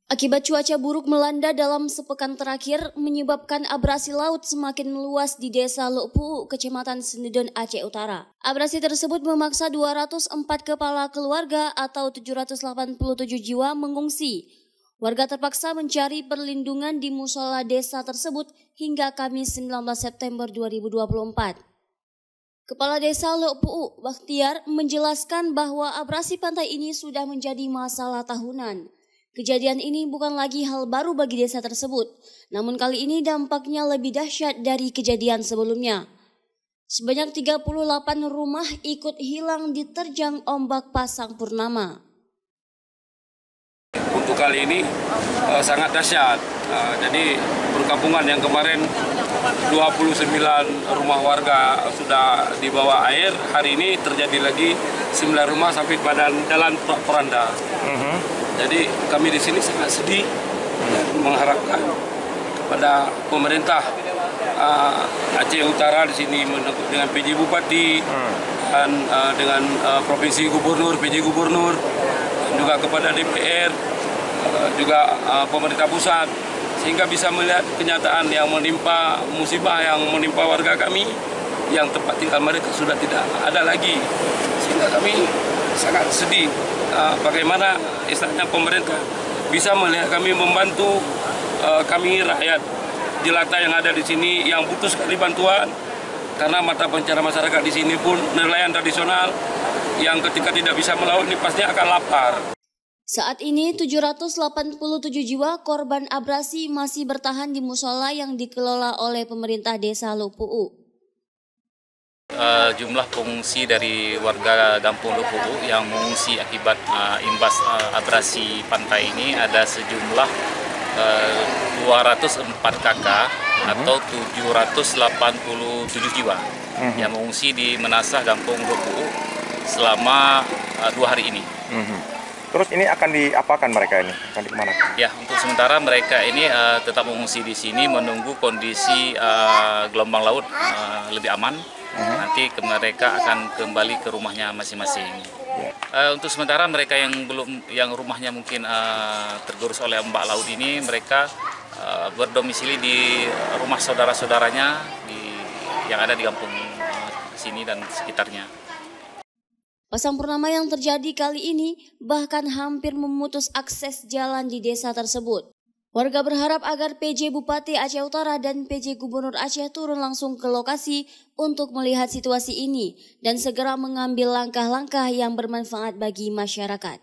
Akibat cuaca buruk melanda dalam sepekan terakhir menyebabkan abrasi laut semakin meluas di Desa Lok Pu'u, Kecamatan Senedon, Aceh Utara. Abrasi tersebut memaksa 204 kepala keluarga atau 787 jiwa mengungsi. Warga terpaksa mencari perlindungan di musola desa tersebut hingga Kamis 19 September 2024. Kepala Desa Lok Pu'u, Bakhtiar, menjelaskan bahwa abrasi pantai ini sudah menjadi masalah tahunan. Kejadian ini bukan lagi hal baru bagi desa tersebut, namun kali ini dampaknya lebih dahsyat dari kejadian sebelumnya. Sebanyak 38 rumah ikut hilang diterjang ombak pasang purnama. Untuk kali ini sangat dahsyat. Jadi perkampungan yang kemarin 29 rumah warga sudah di bawah air, hari ini terjadi lagi 9 rumah sampai pada jalan Poranda. Jadi kami di sini sangat sedih dan mengharapkan kepada pemerintah Aceh Utara di sini dengan PJ Bupati dan dengan Provinsi Gubernur, PJ Gubernur, dan juga kepada DPR, juga pemerintah pusat, sehingga bisa melihat kenyataan yang menimpa, musibah yang menimpa warga kami yang tempat tinggal mereka sudah tidak ada lagi, sehingga kami sangat sedih. Bagaimana istilahnya pemerintah bisa melihat kami, membantu kami rakyat jelata yang ada di sini yang butuh sekali bantuan, karena mata pencarian masyarakat di sini pun nelayan tradisional yang ketika tidak bisa melaut ini pasti akan lapar. Saat ini 787 jiwa korban abrasi masih bertahan di musola yang dikelola oleh pemerintah Desa Lok Pu'u. Jumlah pengungsi dari warga Kampung Lok Pu'u yang mengungsi akibat imbas abrasi pantai ini ada sejumlah 204 KK atau 787 jiwa yang mengungsi di Menasah Kampung Lok Pu'u selama 2 hari ini. Terus ini akan diapakan mereka ini? Akan di kemana? Ya, untuk sementara mereka ini tetap mengungsi di sini menunggu kondisi gelombang laut lebih aman. Nanti mereka akan kembali ke rumahnya masing-masing. Untuk sementara mereka yang rumahnya mungkin tergerus oleh ombak laut ini, mereka berdomisili di rumah saudara-saudaranya yang ada di kampung sini dan sekitarnya. Pasang purnama yang terjadi kali ini bahkan hampir memutus akses jalan di desa tersebut. Warga berharap agar PJ Bupati Aceh Utara dan PJ Gubernur Aceh turun langsung ke lokasi untuk melihat situasi ini dan segera mengambil langkah-langkah yang bermanfaat bagi masyarakat.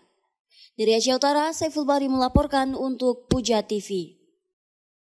Dari Aceh Utara, Saiful Bari melaporkan untuk Puja TV.